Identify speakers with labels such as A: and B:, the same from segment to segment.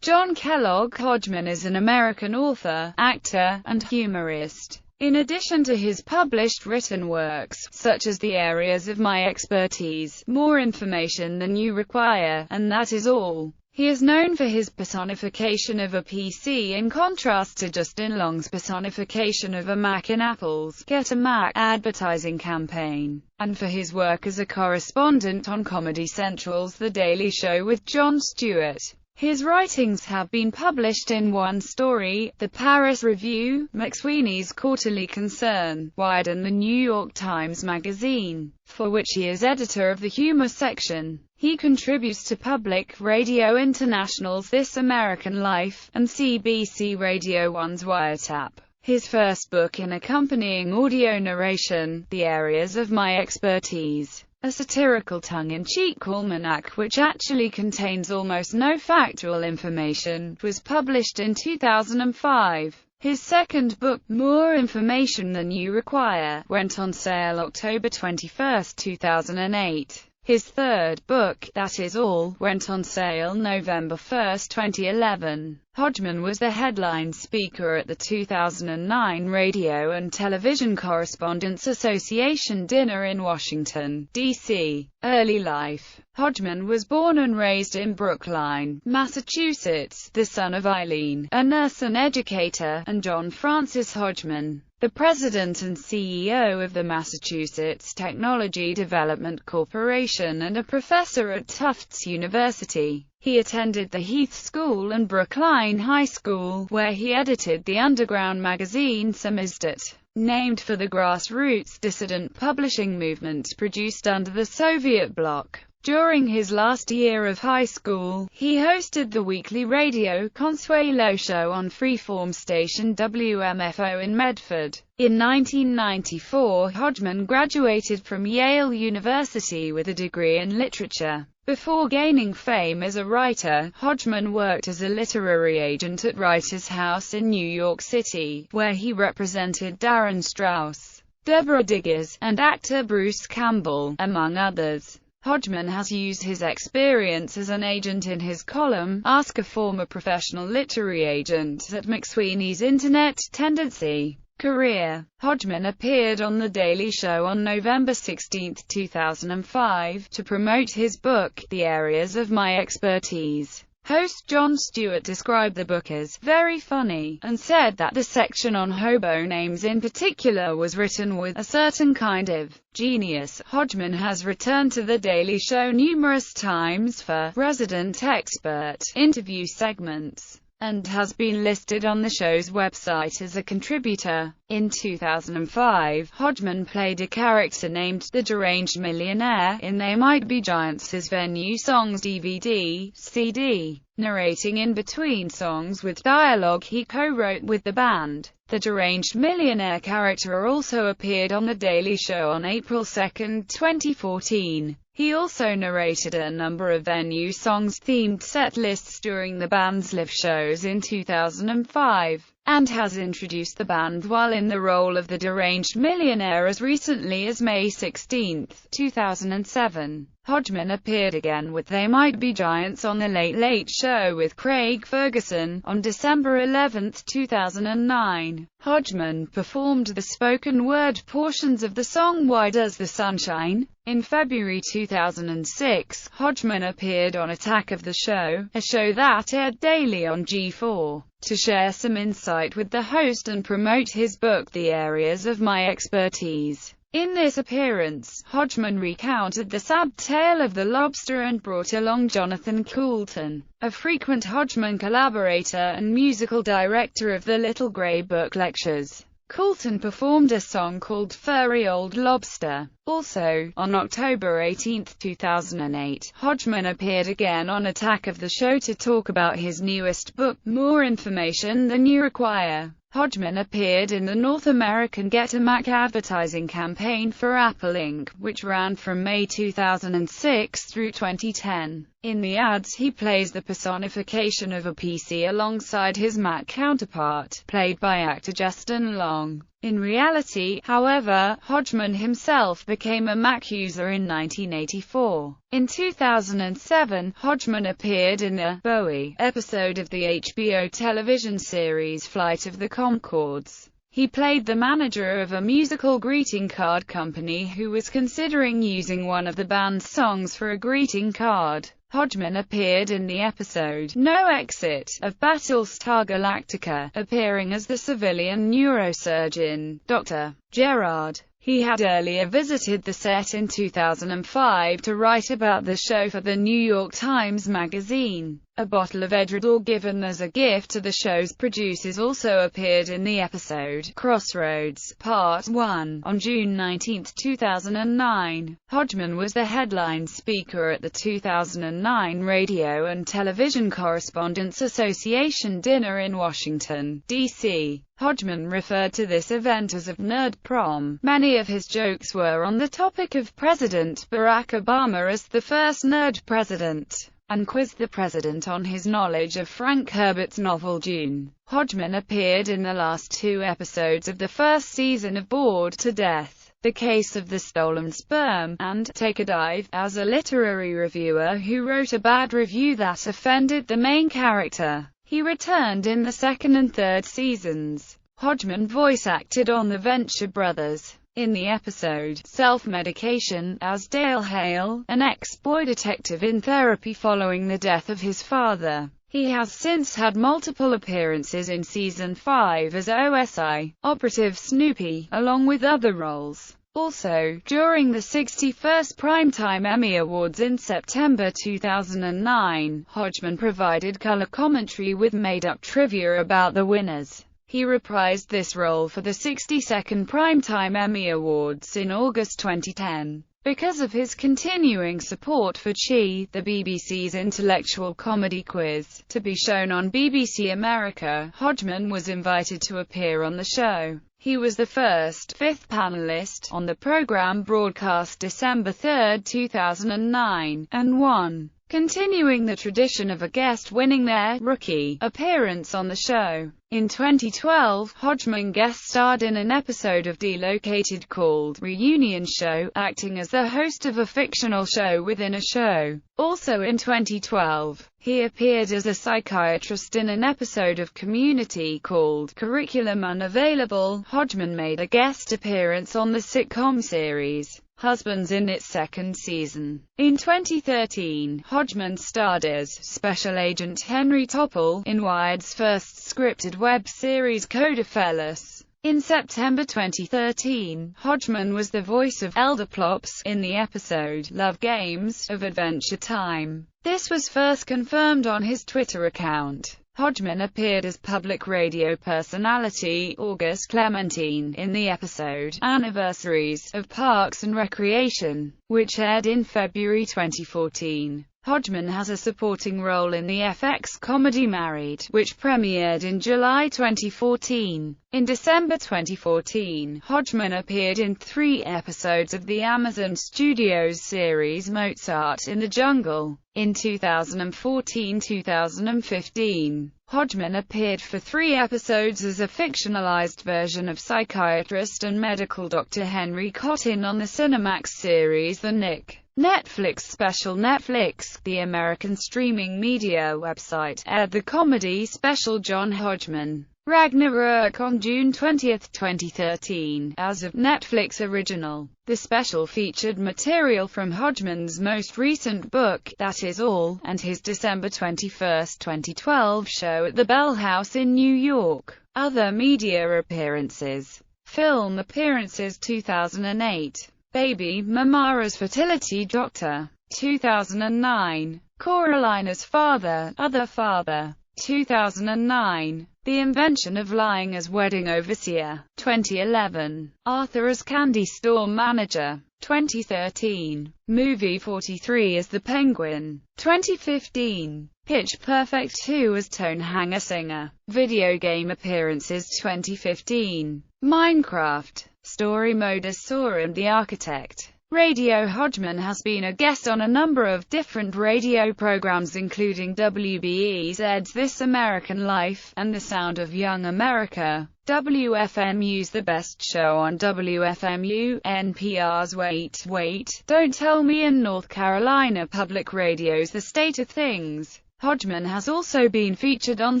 A: John Kellogg Hodgman is an American author, actor, and humorist. In addition to his published written works, such as The Areas of My Expertise, More Information Than You Require, and That Is All, he is known for his personification of a PC in contrast to Justin Long's personification of a Mac in Apple's Get a Mac advertising campaign, and for his work as a correspondent on Comedy Central's The Daily Show with Jon Stewart. His writings have been published in One Story, The Paris Review, McSweeney's Quarterly Concern, Wired and The New York Times Magazine, for which he is editor of the humor section. He contributes to Public Radio International's This American Life, and CBC Radio 1's Wiretap. His first book in accompanying audio narration, The Areas of My Expertise, a satirical tongue-in-cheek almanac which actually contains almost no factual information, was published in 2005. His second book, More Information Than You Require, went on sale October 21, 2008. His third book, That Is All, went on sale November 1, 2011. Hodgman was the headline speaker at the 2009 Radio and Television Correspondents Association dinner in Washington, D.C. Early life. Hodgman was born and raised in Brookline, Massachusetts, the son of Eileen, a nurse and educator, and John Francis Hodgman, the president and CEO of the Massachusetts Technology Development Corporation and a professor at Tufts University. He attended the Heath School and Brookline High School, where he edited the underground magazine Samizdat, named for the grassroots dissident publishing movement produced under the Soviet bloc. During his last year of high school, he hosted the weekly radio Consuelo show on freeform station WMFO in Medford. In 1994, Hodgman graduated from Yale University with a degree in literature. Before gaining fame as a writer, Hodgman worked as a literary agent at Writers House in New York City, where he represented Darren Strauss, Deborah Diggers, and actor Bruce Campbell, among others. Hodgman has used his experience as an agent in his column, Ask a Former Professional Literary Agent, at McSweeney's Internet Tendency career. Hodgman appeared on The Daily Show on November 16, 2005, to promote his book, The Areas of My Expertise. Host Jon Stewart described the book as very funny, and said that the section on hobo names in particular was written with a certain kind of genius. Hodgman has returned to The Daily Show numerous times for resident expert interview segments, and has been listed on the show's website as a contributor. In 2005, Hodgman played a character named the Deranged Millionaire in They Might Be Giants' Venue Songs DVD, CD, narrating in between songs with dialogue he co-wrote with the band. The Deranged Millionaire character also appeared on The Daily Show on April 2, 2014. He also narrated a number of Venue Songs-themed set lists during the band's live shows in 2005, and has introduced the band while in the role of the Deranged Millionaire as recently as May 16, 2007. Hodgman appeared again with They Might Be Giants on The Late Late Show with Craig Ferguson on December 11, 2009. Hodgman performed the spoken word portions of the song Why Does the Sun Shine? In February 2006, Hodgman appeared on Attack of the Show, a show that aired daily on G4, to share some insight with the host and promote his book The Areas of My Expertise. In this appearance, Hodgman recounted the sad tale of the lobster and brought along Jonathan Coulton, a frequent Hodgman collaborator and musical director of the Little Grey Book lectures. Coulton performed a song called Furry Old Lobster. Also, on October 18, 2008, Hodgman appeared again on Attack of the Show to talk about his newest book, More Information Than You Require. Hodgman appeared in the North American Get a Mac advertising campaign for Apple Inc., which ran from May 2006 through 2010. In the ads he plays the personification of a PC alongside his Mac counterpart, played by actor Justin Long. In reality, however, Hodgman himself became a Mac user in 1984. In 2007, Hodgman appeared in a Bowie episode of the HBO television series Flight of the Conchords. He played the manager of a musical greeting card company who was considering using one of the band's songs for a greeting card. Hodgman appeared in the episode No Exit of Battlestar Galactica, appearing as the civilian neurosurgeon, Dr. Gerard. He had earlier visited the set in 2005 to write about the show for the New York Times Magazine. A bottle of Edredor given as a gift to the show's producers also appeared in the episode Crossroads, Part 1, on June 19, 2009. Hodgman was the headline speaker at the 2009 Radio and Television Correspondents Association dinner in Washington, D.C. Hodgman referred to this event as a nerd prom. Many of his jokes were on the topic of President Barack Obama as the first nerd president, and quizzed the president on his knowledge of Frank Herbert's novel Dune. Hodgman appeared in the last 2 episodes of the first season of Bored to Death, The Case of the Stolen Sperm, and Take a Dive, as a literary reviewer who wrote a bad review that offended the main character. He returned in the 2nd and 3rd seasons. Hodgman voice-acted on the Venture Brothers in the episode Self-Medication as Dale Hale, an ex-boy detective in therapy following the death of his father. He has since had multiple appearances in Season 5 as OSI Operative Snoopy, along with other roles. Also, during the 61st Primetime Emmy Awards in September 2009, Hodgman provided color commentary with made-up trivia about the winners. He reprised this role for the 62nd Primetime Emmy Awards in August 2010. Because of his continuing support for Chi, the BBC's intellectual comedy quiz, to be shown on BBC America, Hodgman was invited to appear on the show. He was the first, 5th panelist, on the program broadcast December 3, 2009, and won, continuing the tradition of a guest winning their rookie appearance on the show. In 2012, Hodgman guest-starred in an episode of Delocated called Reunion Show, acting as the host of a fictional show within a show. Also in 2012, he appeared as a psychiatrist in an episode of Community called Curriculum Unavailable. Hodgman made a guest appearance on the sitcom series Husbands in its 2nd season. In 2013, Hodgman starred as Special Agent Henry Topol in Wired's first scripted web series Codofellas. In September 2013, Hodgman was the voice of Elder Plops in the episode Love Games of Adventure Time. This was first confirmed on his Twitter account. Hodgman appeared as public radio personality August Clementine in the episode Anniversaries of Parks and Recreation, which aired in February 2014. Hodgman has a supporting role in the FX comedy Married, which premiered in July 2014. In December 2014, Hodgman appeared in 3 episodes of the Amazon Studios series Mozart in the Jungle. In 2014-2015, Hodgman appeared for 3 episodes as a fictionalized version of psychiatrist and medical doctor Henry Cottin on the Cinemax series The Nick. Netflix special. Netflix, the American streaming media website, aired the comedy special John Hodgman Ragnarok on June 20, 2013, as a Netflix original. The special featured material from Hodgman's most recent book, That Is All, and his December 21, 2012 show at the Bell House in New York. Other media appearances. Film appearances 2008. Baby Mamara's Fertility Doctor, 2009. Coralina's Father, Other Father, 2009. The Invention of Lying as Wedding Overseer, 2011. Arthur as Candy Store Manager, 2013. Movie 43 as the Penguin, 2015. Pitch Perfect 2 as Tone Hanger Singer. Video game appearances 2015. Minecraft. Story mode as Sora and the Architect. Radio. Hodgman has been a guest on a number of different radio programs including WBEZ's This American Life, and The Sound of Young America. WFMU's The Best Show on WFMU, NPR's Wait, Wait, Don't Tell Me, and North Carolina Public Radio's The State of Things. Hodgman has also been featured on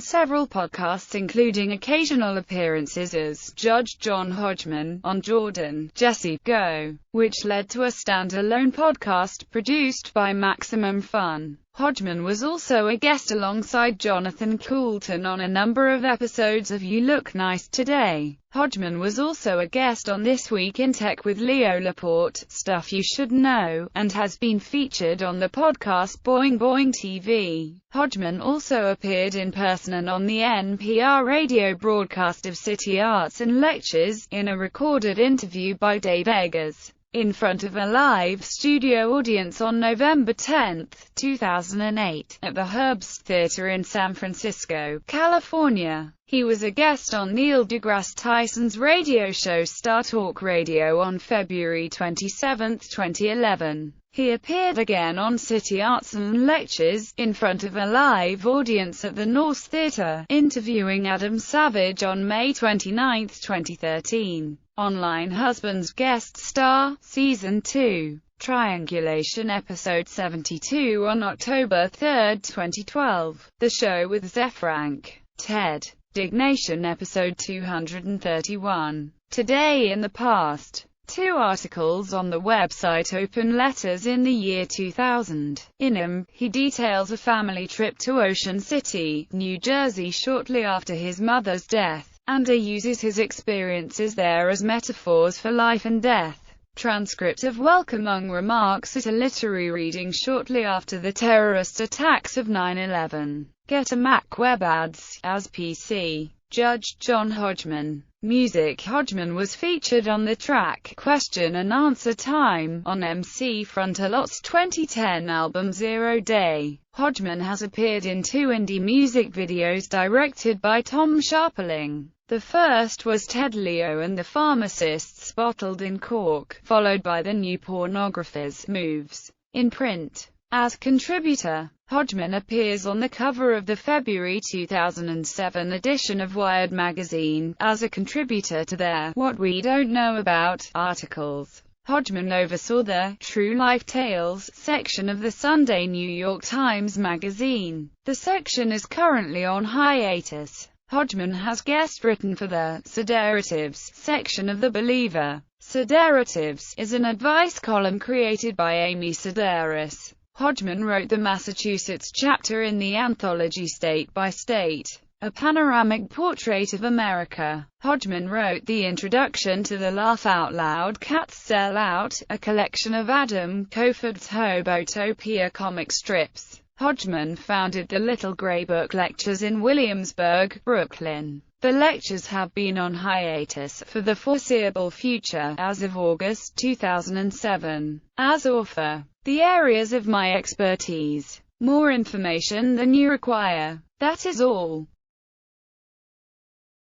A: several podcasts including occasional appearances as Judge John Hodgman on Jordan, Jesse, Go, which led to a standalone podcast produced by Maximum Fun. Hodgman was also a guest alongside Jonathan Coulton on a number of episodes of You Look Nice Today. Hodgman was also a guest on This Week in Tech with Leo Laporte, Stuff You Should Know, and has been featured on the podcast Boing Boing TV. Hodgman also appeared in person and on the NPR radio broadcast of City Arts and Lectures, in a recorded interview by Dave Eggers, in front of a live studio audience on November 10, 2008, at the Herbst Theater in San Francisco, California. He was a guest on Neil deGrasse Tyson's radio show Star Talk Radio on February 27, 2011. He appeared again on City Arts and Lectures, in front of a live audience at the Norse Theater, interviewing Adam Savage on May 29, 2013. Online Husbands guest star, Season 2, Triangulation Episode 72 on October 3, 2012. The Show with Zeph Frank, Ted. Dignation Episode 231. Today in the Past. 2 articles on the website Open Letters in the year 2000. In them, he details a family trip to Ocean City, New Jersey shortly after his mother's death, and uses his experiences there as metaphors for life and death. Transcript of welcoming remarks at a literary reading shortly after the terrorist attacks of 9/11. Get a Mac web ads, as PC. Judge John Hodgman. Music. Hodgman was featured on the track Question and Answer Time on MC Frontalot's 2010 album Zero Day. Hodgman has appeared in 2 indie music videos directed by Tom Sharpling. The first was Ted Leo and the Pharmacists Bottled in Cork, followed by The New Pornographers Moves. In print. As contributor, Hodgman appears on the cover of the February 2007 edition of Wired magazine, as a contributor to their What We Don't Know About articles. Hodgman oversaw the True Life Tales section of the Sunday New York Times Magazine. The section is currently on hiatus. Hodgman has guest written for the Sederatives section of The Believer. Sederatives is an advice column created by Amy Sedaris. Hodgman wrote the Massachusetts chapter in the anthology State by State, a panoramic portrait of America. Hodgman wrote the introduction to the Laugh Out Loud Cats Sell Out, a collection of Adam Kofod's Hobotopia comic strips. Hodgman founded the Little Gray Book Lectures in Williamsburg, Brooklyn. The lectures have been on hiatus for the foreseeable future, as of August 2007. As author, the areas of my expertise. More information than you require. That is all.